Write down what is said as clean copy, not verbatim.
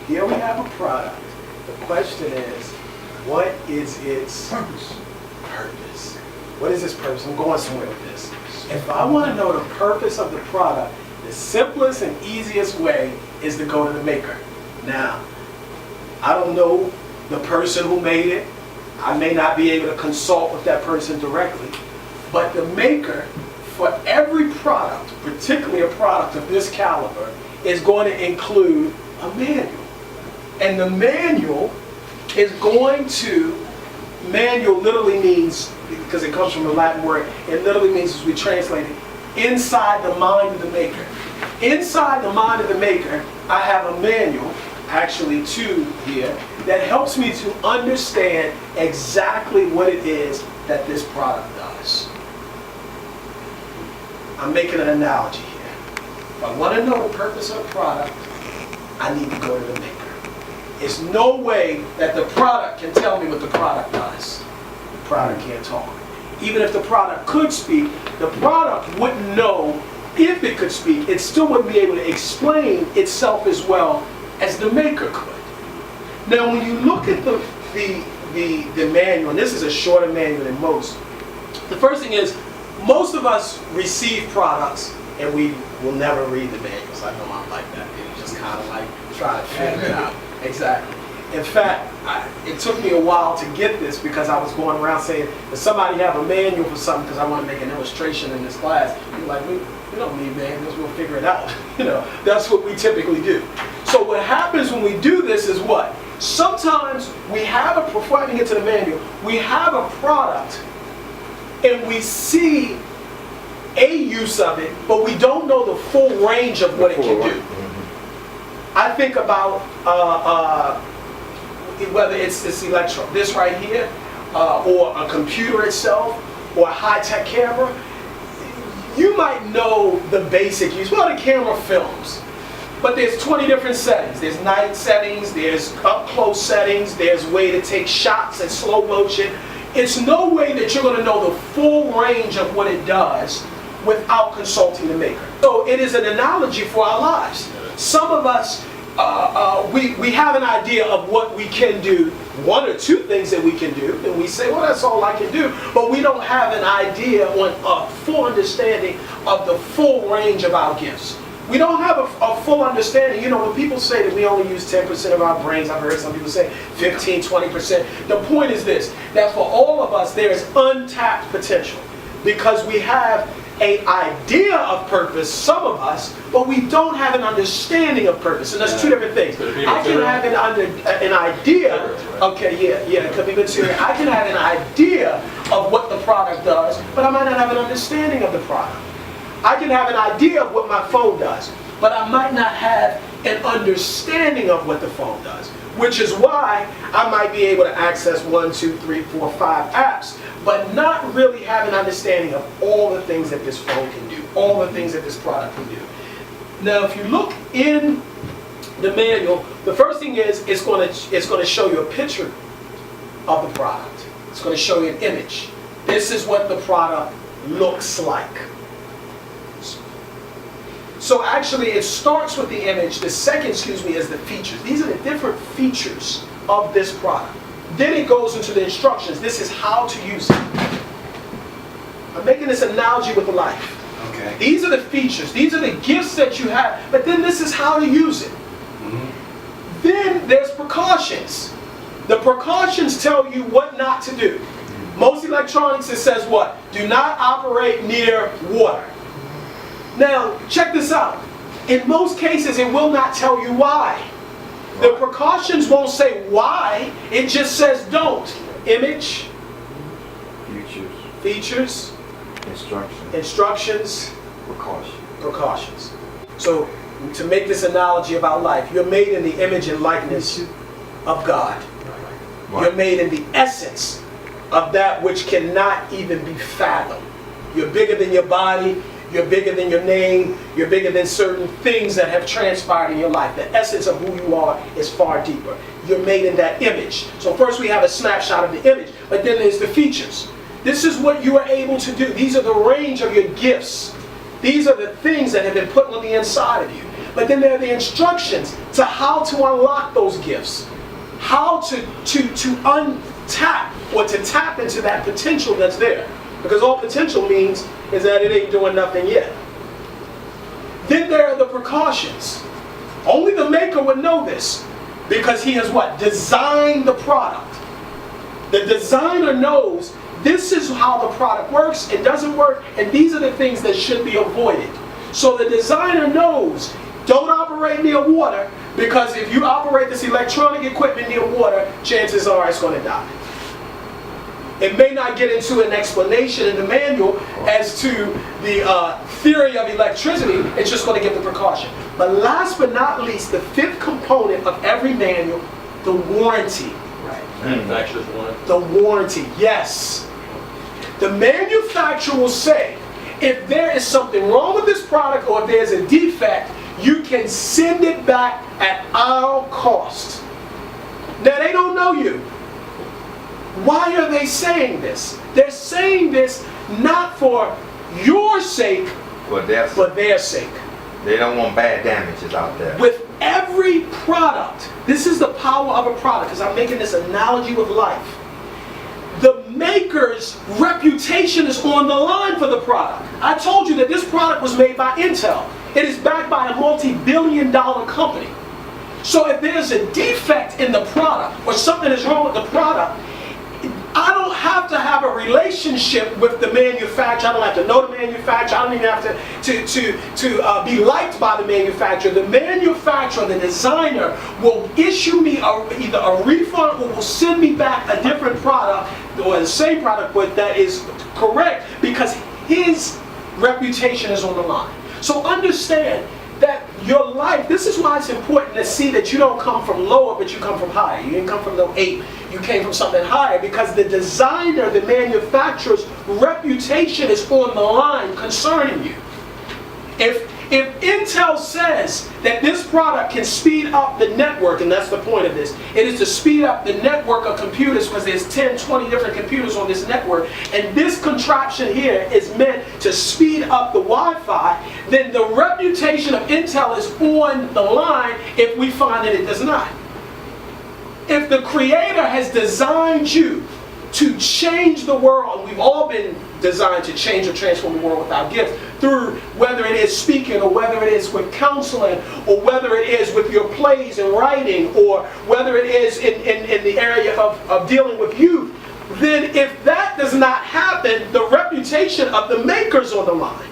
here we have a product. The question is, what is its purpose? What is its purpose? I'm going somewhere with this. If I want to know the purpose of the product, the simplest and easiest way is to go to the maker. Now, I don't know the person who made it. I may not be able to consult with that person directly. But the maker, for every product, particularly a product of this caliber, is going to include a manual. And the manual is going to, manual literally means, because it comes from a Latin word, it literally means, as we translate it, inside the mind of the maker. Inside the mind of the maker, I have a manual, actually two here, that helps me to understand exactly what it is that this product does. I'm making an analogy here. If I want to know the purpose of the product, I need to go to the maker. There's no way that the product can tell me what the product does. The product can't talk. Even if the product could speak, the product wouldn't know. If it could speak, it still wouldn't be able to explain itself as well as the maker could. Now, when you look at the manual, and this is a shorter manual than most, the first thing is, most of us receive products and we will never read the manuals. I know I'm like that. You just kind of like try to figure it out. Exactly. In fact, it took me a while to get this because I was going around saying, does somebody have a manual for something because I want to make an illustration in this class? You're like, we don't need manuals, we'll figure it out. You know, that's what we typically do. So what happens when we do this is what? Sometimes we have a, before I get to the manual, we have a product and we see a use of it, but we don't know the full range of what it can do. I think about whether it's this this right here, or a computer itself, or a high-tech camera. You might know the basic use. Well, the camera films, but there's 20 different settings. There's night settings, there's up-close settings, there's way to take shots in slow motion. It's no way that you're going to know the full range of what it does without consulting the maker. So it is an analogy for our lives. Some of us, we have an idea of what we can do, one or two things that we can do, and we say, well, that's all I can do, but we don't have an idea on a full understanding of the full range of our gifts. We don't have a full understanding. You know, when people say that we only use 10% of our brains, I've heard some people say 15, 20%. The point is this, that for all of us, there is untapped potential because we have an idea of purpose, some of us, but we don't have an understanding of purpose. And that's two different things. I can have an idea, okay, yeah, it could be material. I can have an idea of what the product does, but I might not have an understanding of the product. I can have an idea of what my phone does, but I might not have an understanding of what the phone does. Which is why I might be able to access 1, 2, 3, 4, 5 apps, but not really have an understanding of all the things that this phone can do, all the things that this product can do. Now, if you look in the manual, the first thing is it's going to show you a picture of the product. It's going to show you an image. This is what the product looks like. So actually it starts with the image. The second, is the features. These are the different features of this product. Then it goes into the instructions. This is how to use it. I'm making this analogy with life. Okay. These are the features. These are the gifts that you have. But then this is how to use it. Mm-hmm. Then there's precautions. The precautions tell you what not to do. Most electronics, it says what? Do not operate near water. Now, check this out. In most cases, it will not tell you why. The precautions won't say why. It just says don't. Image. Features. Instructions. Precautions. So, to make this analogy about life, you're made in the image and likeness of God. You're made in the essence of that which cannot even be fathomed. You're bigger than your body. You're bigger than your name. You're bigger than certain things that have transpired in your life. The essence of who you are is far deeper. You're made in that image. So first we have a snapshot of the image, but then there's the features. This is what you are able to do. These are the range of your gifts. These are the things that have been put on the inside of you. But then there are the instructions to how to unlock those gifts, how to untap or to tap into that potential that's there. Because all potential means is that it ain't doing nothing yet. Then there are the precautions. Only the maker would know this, because he has what? Designed the product. The designer knows this is how the product works, it doesn't work, and these are the things that should be avoided. So the designer knows, don't operate near water, because if you operate this electronic equipment near water, chances are it's going to die. It may not get into an explanation in the manual as to the theory of electricity, it's just going to give the precaution. But last but not least, the fifth component of every manual, the warranty. Manufacturer's warranty. The warranty, yes. The manufacturer will say, if there is something wrong with this product or if there's a defect, you can send it back at our cost. Now they don't know you. Why are they saying this? They're saying this not for your sake, but their sake. They don't want bad damages out there. With every product, this is the power of a product, because I'm making this analogy with life. The maker's reputation is on the line for the product. I told you that this product was made by Intel. It is backed by a multi-billion-dollar company. So if there's a defect in the product or something is wrong with the product, I don't have to have a relationship with the manufacturer. I don't have to know the manufacturer. I don't even have to be liked by the manufacturer. The manufacturer, the designer, will issue me either a refund or will send me back a different product or the same product, but that is correct because his reputation is on the line. So understand that your life, this is why it's important to see that you don't come from lower, but you come from higher. You didn't come from no 8, you came from something higher, because the designer, the manufacturer's reputation is on the line concerning you. If Intel says that this product can speed up the network, and that's the point of this, it is to speed up the network of computers, because there's 10, 20 different computers on this network, and this contraption here is meant to speed up the Wi-Fi, then the reputation of Intel is on the line if we find that it does not. If the Creator has designed you to change the world, and we've all been designed to change or transform the world with our gifts, through whether it is speaking or whether it is with counseling or whether it is with your plays and writing or whether it is in the area of dealing with youth, then if that does not happen, the reputation of the maker's on the line.